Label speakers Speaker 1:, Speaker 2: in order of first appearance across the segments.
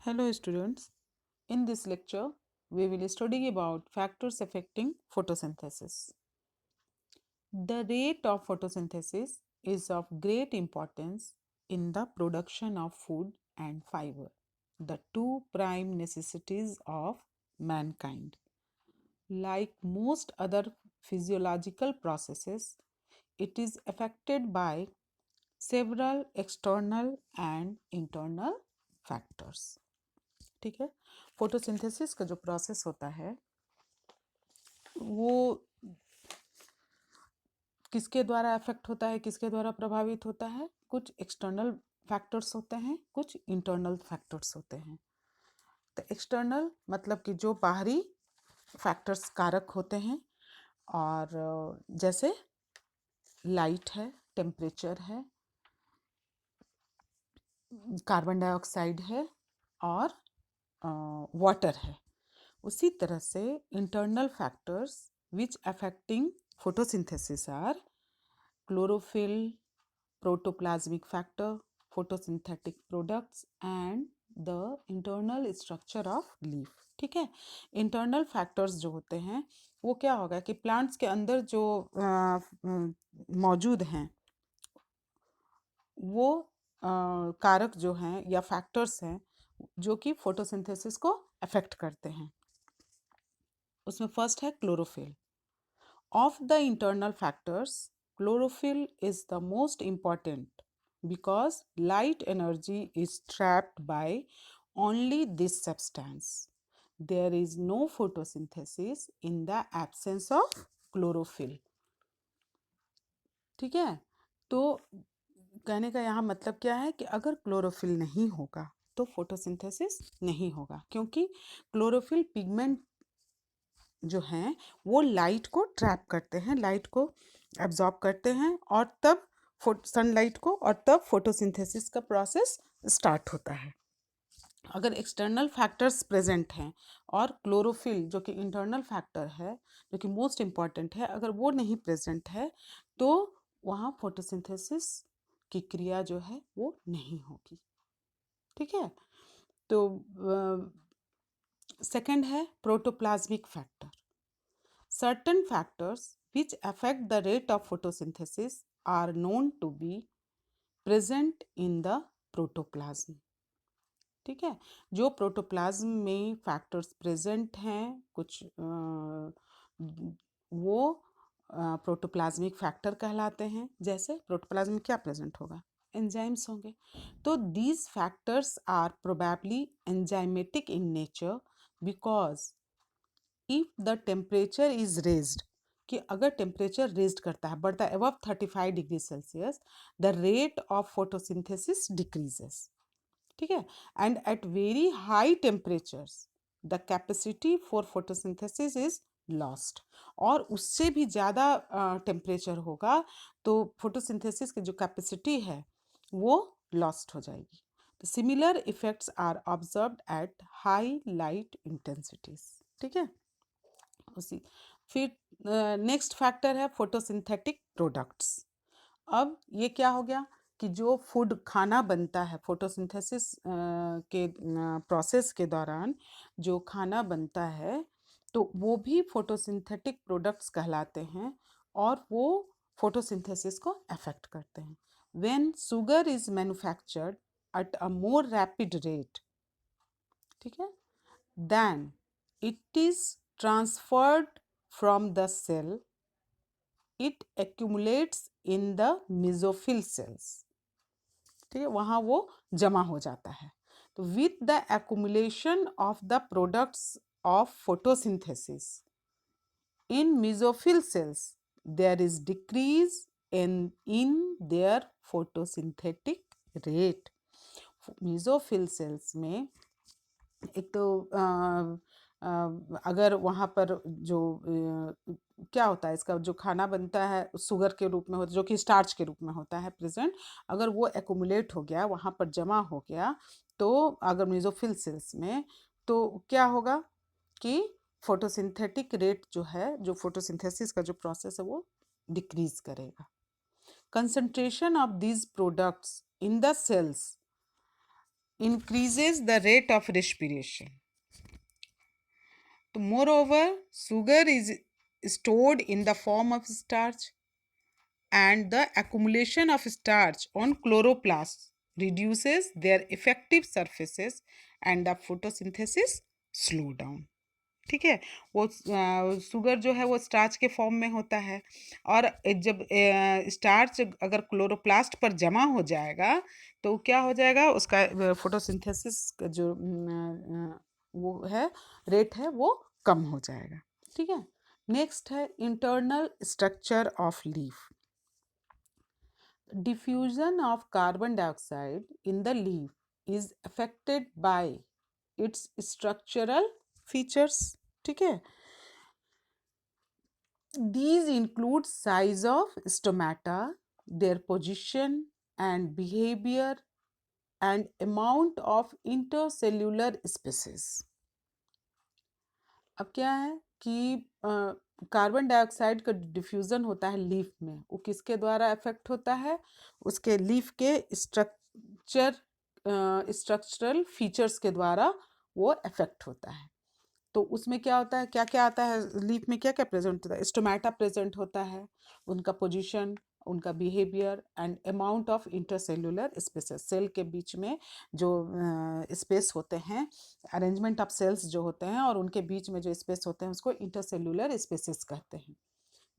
Speaker 1: Hello students, in this lecture we will study about factors affecting photosynthesis. The rate of photosynthesis is of great importance in the production of food and fiber, the two prime necessities of mankind. Like most other physiological processes, it is affected by several external and internal factors. ठीक है, photosynthesis का जो process होता है वो किसके द्वारा affect होता है, किसके द्वारा प्रभावित होता है? कुछ एक्सटर्नल फैक्टर्स होते हैं, कुछ इंटरनल फैक्टर्स होते हैं। तो एक्सटर्नल मतलब कि जो बाहरी फैक्टर्स कारक होते हैं, और जैसे लाइट है, टेम्परेचर है, कार्बन डाइऑक्साइड है और वाटर है। उसी तरह से internal factors which affecting photosynthesis are chlorophyll, protoplasmic factor, photosynthetic products and the internal structure of leaf. ठीक है, इंटरनल फैक्टर्स जो होते हैं वो क्या होगा कि प्लांट्स के अंदर जो मौजूद हैं वो कारक जो हैं या फैक्टर्स हैं जो कि फोटोसिंथेसिस को अफेक्ट करते हैं। उसमें फर्स्ट है chlorophyll. Of the internal factors, chlorophyll is the most important because light energy is trapped by only this substance. There is no photosynthesis in the absence of chlorophyll. ठीक है, तो कहने का यहाँ मतलब क्या है कि अगर क्लोरोफिल नहीं होगा तो फोटोसिंथेसिस नहीं होगा, क्योंकि क्लोरोफिल पिगमेंट जो हैं वो लाइट को ट्रैप करते हैं, लाइट को एब्जॉर्ब करते हैं और तब सनलाइट को, और तब फोटोसिंथेसिस का प्रोसेस स्टार्ट होता है। अगर एक्सटर्नल फैक्टर्स प्रेजेंट हैं और क्लोरोफिल जो कि इंटरनल फैक्टर है, जो कि मोस्ट इम्पॉर्टेंट है, अगर वो नहीं प्रेजेंट है तो वहाँ फोटोसिंथेसिस की क्रिया जो है वो नहीं होगी। ठीक है, तो सेकंड है protoplasmic factor. Certain factors which affect the rate of photosynthesis are known to be present in the protoplasm. ठीक है, जो प्रोटोप्लाज्म में फैक्टर्स प्रेजेंट हैं कुछ वो प्रोटोप्लाज्मिक फैक्टर कहलाते हैं। जैसे प्रोटोप्लाज्म में क्या प्रेजेंट होगा? एंजाइम्स होंगे। तो these factors are probably enzymatic in nature because if the temperature is raised, कि अगर टेम्परेचर रेज्ड करता है, बढ़ता है above 35 degree Celsius, the rate of photosynthesis decreases. ठीक है, and at very high temperatures the capacity for photosynthesis is lost. और उससे भी ज़्यादा टेम्परेचर होगा तो फोटोसिंथेसिस की जो कैपेसिटी है वो लॉस्ट हो जाएगी। तो similar effects are observed at high light intensities. ठीक है, उसी फिर नेक्स्ट फैक्टर है फोटोसिंथेटिक प्रोडक्ट्स। अब ये क्या हो गया कि जो फूड खाना बनता है फोटोसिंथेसिस के प्रोसेस के दौरान जो खाना बनता है तो वो भी फोटोसिंथेटिक प्रोडक्ट्स कहलाते हैं और वो फोटोसिंथेसिस को अफेक्ट करते हैं। When sugar is manufactured at a more rapid rate, ठीक है, then it is transferred from the cell, it accumulates in the mesophyll cells। ठीक है, वहाँ वो जमा हो जाता है। तो with the accumulation of the products of photosynthesis in mesophyll cells there is decrease in their photosynthetic rate। mesophyll cells में एक तो अगर वहाँ पर जो क्या होता है, इसका जो खाना बनता है शुगर के रूप में होता है, जो कि स्टार्च के रूप में होता है प्रेजेंट, अगर वो एक्यूमुलेट हो गया, वहाँ पर जमा हो गया, तो अगर मेसोफिल सेल्स में, तो क्या होगा कि फोटोसिंथेटिक रेट जो है, जो फोटोसिंथेसिस का जो प्रोसेस है वो डिक्रीज करेगा। Concentration of these products in the cells increases the rate of respiration. Moreover, sugar is stored in the form of starch, and the accumulation of starch on chloroplasts reduces their effective surfaces and the photosynthesis slow down. ठीक है, वो sugar जो है वो starch के form में होता है, और जब स्टार्च अगर क्लोरोप्लास्ट पर जमा हो जाएगा तो क्या हो जाएगा, उसका फोटोसिंथेसिस का जो वो है रेट है वो कम हो जाएगा. ठीक है. नेक्स्ट है internal structure of leaf. Diffusion of carbon dioxide in the leaf is affected by its structural features. ठीक है. These include size of stomata, their position and behavior, and amount of intercellular species. अब क्या है कि carbon dioxide का diffusion होता है leaf में, वो किसके द्वारा अफेक्ट होता है, उसके लीफ के स्ट्रक्चरल फीचर्स के द्वारा वो अफेक्ट होता है. तो उसमें क्या होता है, क्या क्या आता है लीफ में, क्या क्या प्रेजेंट होता है, स्टोमेटा प्रेजेंट होता है, उनका पोजीशन, उनका behaviour and amount of intercellular spaces, cell के बीच में जो स्पेस होते हैं, अरेंजमेंट ऑफ सेल्स जो होते हैं और उनके बीच में जो स्पेस होते हैं उसको इंटरसेल्यूलर स्पेसेस कहते हैं.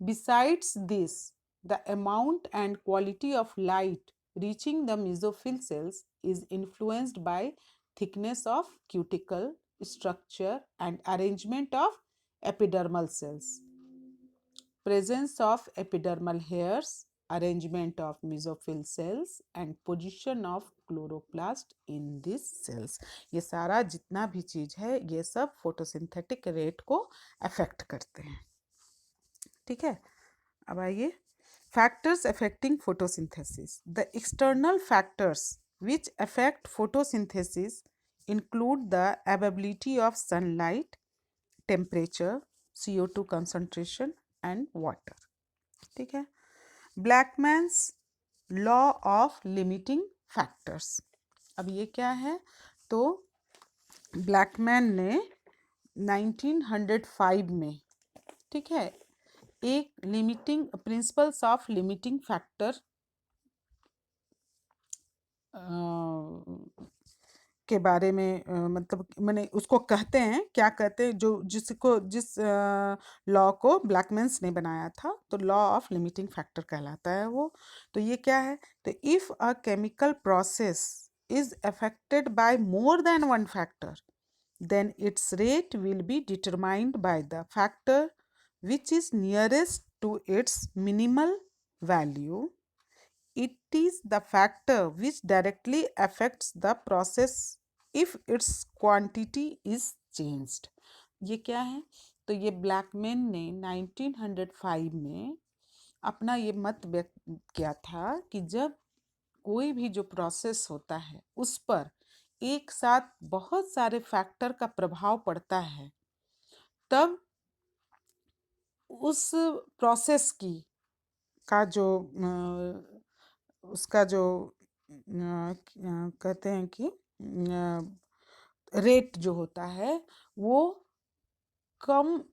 Speaker 1: Besides this the amount and quality of light reaching the mesophyll cells is influenced by thickness of cuticle, structure and arrangement of epidermal cells, presence of epidermal hairs, arrangement of mesophyll cells and position of chloroplast in these cells. ये सारा जितना भी चीज है ये सब photosynthetic rate को affect करते हैं. ठीक है. अब आइए factors affecting photosynthesis. The external factors which affect photosynthesis include the availability of sunlight, temperature, CO2 concentration and water. ठीक है. Blackman's law of limiting factors. अब ये क्या है, तो ब्लैकमैन ने 1905 में, ठीक है, एक limiting principles of limiting factor के बारे में मतलब मैंने उसको कहते हैं, क्या कहते हैं, जो जिस लॉ को ब्लैकमैन्स ने बनाया था, तो लॉ ऑफ लिमिटिंग फैक्टर कहलाता है वो. तो ये क्या है, तो if a chemical process is affected by more than one factor then its rate will be determined by the factor which is nearest to its minimal value. It is the factor which directly affects the process if its quantity is changed. ये क्या है, तो ये Blackman ने 1905 में अपना ये मत व्यक्त किया था कि जब कोई भी जो प्रोसेस होता है उस पर एक साथ बहुत सारे फैक्टर का प्रभाव पड़ता है, तब उस प्रोसेस की का जो उसका जो कहते हैं कि रेट जो होता है वो कम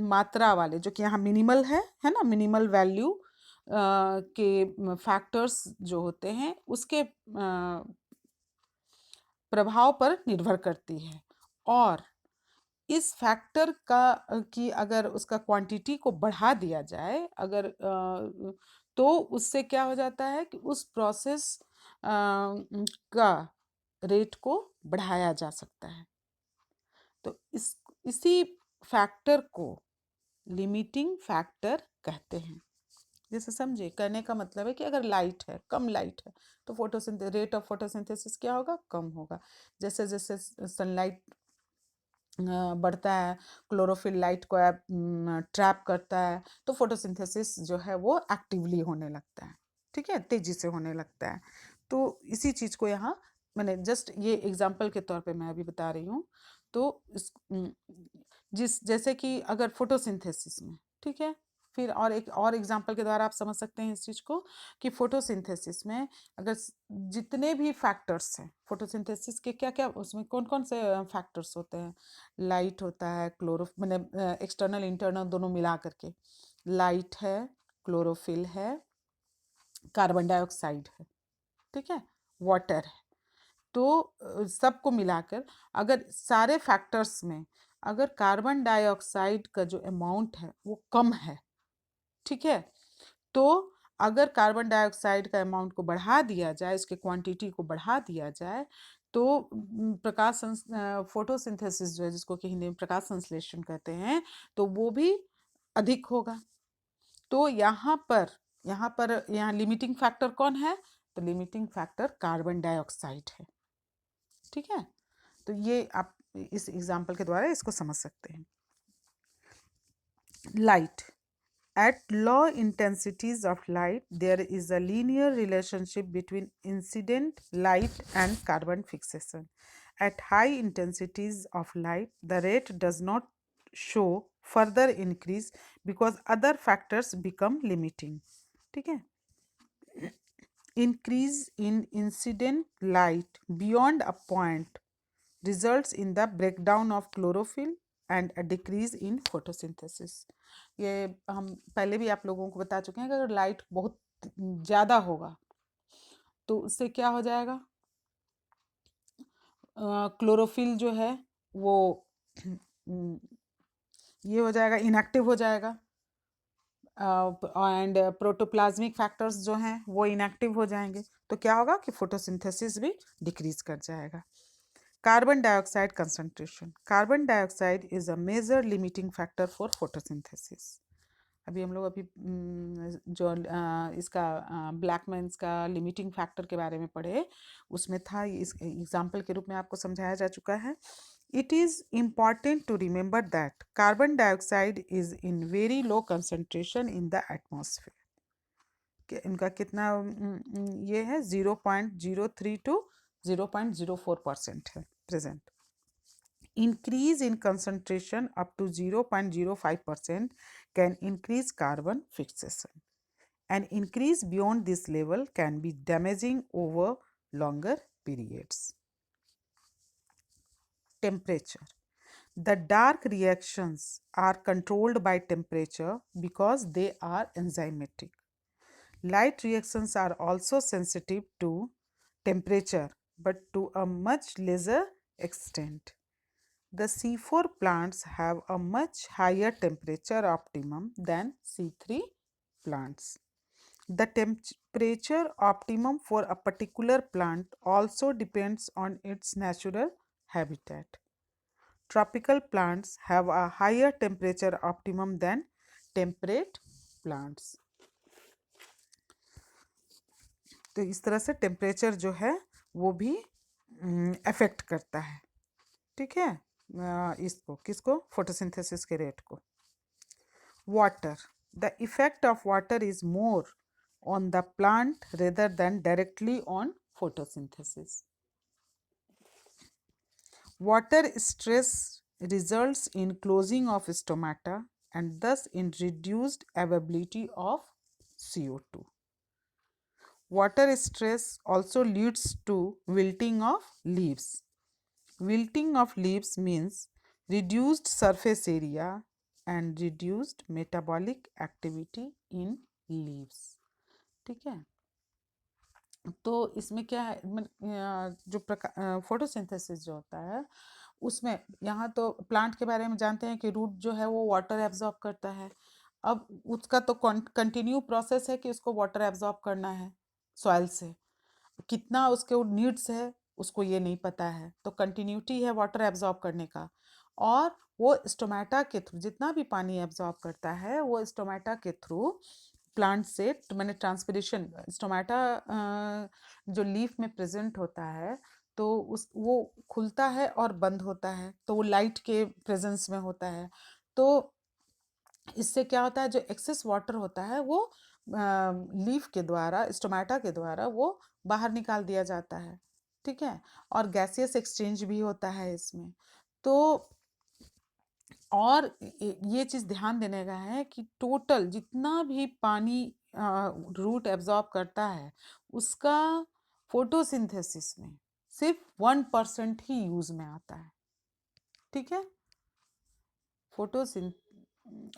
Speaker 1: मात्रा वाले, जो कि यहाँ मिनिमल है ना, मिनिमल वैल्यू के फैक्टर्स जो होते हैं उसके प्रभाव पर निर्भर करती है. और इस फैक्टर का कि अगर उसका क्वांटिटी को बढ़ा दिया जाए, अगर तो उससे क्या हो जाता है कि उस प्रोसेस का रेट को बढ़ाया जा सकता है. तो इसी फैक्टर को लिमिटिंग फैक्टर कहते हैं. जैसे समझे, कहने का मतलब है कि अगर लाइट है, कम लाइट है, तो रेट ऑफ फोटोसिंथेसिस क्या होगा, कम होगा. जैसे जैसे सनलाइट बढ़ता है, क्लोरोफिल लाइट को ट्रैप करता है, तो फोटोसिंथेसिस जो है वो एक्टिवली होने लगता है. ठीक है, तेजी से होने लगता है. तो इसी चीज़ को यहाँ मैंने जस्ट ये एग्जांपल के तौर पे मैं अभी बता रही हूँ. तो जैसे कि अगर फोटोसिंथेसिस में, ठीक है, फिर और एक और एग्जांपल के द्वारा आप समझ सकते हैं इस चीज़ को कि फोटोसिंथेसिस में अगर जितने भी फैक्टर्स हैं, फोटोसिंथेसिस के क्या क्या उसमें कौन कौन से फैक्टर्स होते हैं, लाइट होता है, मैंने एक्सटर्नल इंटरनल दोनों मिला करके, लाइट है, क्लोरोफिल है, कार्बन डाइऑक्साइड है, ठीक है, वाटर है। तो सबको मिलाकर अगर सारे फैक्टर्स में अगर कार्बन डाइऑक्साइड का जो अमाउंट है वो कम है, ठीक है, तो अगर कार्बन डाइऑक्साइड का अमाउंट को बढ़ा दिया जाए, उसके क्वांटिटी को बढ़ा दिया जाए, तो फोटोसिंथेसिस जो है जिसको कि हिंदी में प्रकाश संश्लेषण कहते हैं, तो वो भी अधिक होगा। तो यहाँ लिमिटिंग फैक्टर कौन है, तो लिमिटिंग फैक्टर कार्बन डाइऑक्साइड है, ठीक है। तो ये आप इस एग्जाम्पल के द्वारा इसको समझ सकते हैं। Light, at low intensities of light there is a linear relationship between incident light and carbon fixation. At high intensities of light the rate does not show further increase because other factors become limiting, ठीक है। Increase in incident light beyond a point results in the breakdown of chlorophyll and a decrease in photosynthesis. ये हम पहले भी आप लोगों को बता चुके हैं कि अगर लाइट बहुत ज़्यादा होगा तो उससे क्या हो जाएगा, क्लोरोफिल जो है वो ये हो जाएगा, इनएक्टिव हो जाएगा, एंड प्रोटोप्लाज्मिक फैक्टर्स जो हैं वो इनएक्टिव हो जाएंगे, तो क्या होगा कि फोटोसिंथेसिस भी डिक्रीज कर जाएगा। Carbon dioxide concentration, carbon dioxide is a major limiting factor for photosynthesis. अभी हम लोग जो इसका ब्लैकमैन्स का लिमिटिंग फैक्टर के बारे में पढ़े, उसमें था, इस एग्जाम्पल के रूप में आपको समझाया जा चुका है। It is important to remember that carbon dioxide is in very low concentration in the atmosphere. इनका कितना ये है 0.03 to 0.04% है present. Increase in concentration up to 0.05% can increase carbon fixation. An increase beyond this level can be damaging over longer periods. Temperature. The dark reactions are controlled by temperature because they are enzymatic. Light reactions are also sensitive to temperature but to a much lesser extent. The C4 plants have a much higher temperature optimum than C3 plants. The temperature optimum for a particular plant also depends on its natural habitat. Tropical plants have a higher temperature optimum than temperate plants. तो इस तरह से temperature जो है वो भी affect करता है, ठीक है, इसको किसको, फोटोसिंथेसिस के रेट को। Water, the effect of water is more on the plant rather than directly on photosynthesis. Water stress results in closing of stomata and thus in reduced availability of CO2. Water stress also leads to wilting of leaves. Wilting of leaves means reduced surface area and reduced metabolic activity in leaves, ठीक है। तो इसमें क्या है, जो photosynthesis जो होता है उसमें यहाँ तो प्लांट के बारे में जानते हैं कि रूट जो है वो वाटर एब्जॉर्ब करता है। अब उसका तो कंटिन्यू प्रोसेस है कि उसको वाटर एब्जॉर्ब करना है सॉइल से, कितना उसके नीड्स है उसको ये नहीं पता है, तो कंटिन्यूटी है वाटर एब्जॉर्ब करने का। और वो स्टोमेटा के थ्रू जितना भी पानी एब्जॉर्ब करता है वो स्टोमेटा के थ्रू प्लांट से, मैंने ट्रांसपिरेशन, स्टोमेटा जो लीफ में प्रेजेंट होता है तो वो खुलता है और बंद होता है, तो वो लाइट के प्रेजेंस में होता है। तो इससे क्या होता है, जो एक्सेस वाटर होता है वो लीफ के द्वारा, स्टोमेटा के द्वारा वो बाहर निकाल दिया जाता है, ठीक है। और गैसियस एक्सचेंज भी होता है इसमें। तो और ये चीज़ ध्यान देने का है कि टोटल जितना भी पानी रूट एब्जॉर्ब करता है उसका फोटोसिंथेसिस में सिर्फ 1% ही यूज में आता है। ठीक है, फोटोसिंथ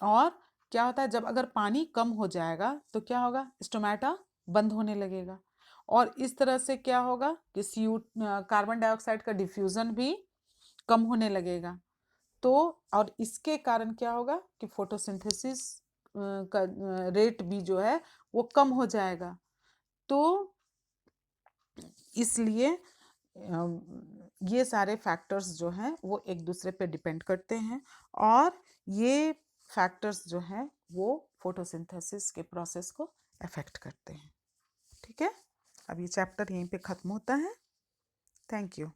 Speaker 1: और क्या होता है जब अगर पानी कम हो जाएगा तो क्या होगा, स्टोमेटा बंद होने लगेगा और इस तरह से क्या होगा कि कार्बन डाइऑक्साइड का डिफ्यूजन भी कम होने लगेगा। तो और इसके कारण क्या होगा कि फोटोसिंथेसिस का रेट भी जो है वो कम हो जाएगा। तो इसलिए ये सारे फैक्टर्स जो हैं वो एक दूसरे पे डिपेंड करते हैं और ये फैक्टर्स जो हैं वो फोटोसिंथेसिस के प्रोसेस को अफेक्ट करते हैं। ठीक है, अब ये चैप्टर यहीं पे ख़त्म होता है। Thank you.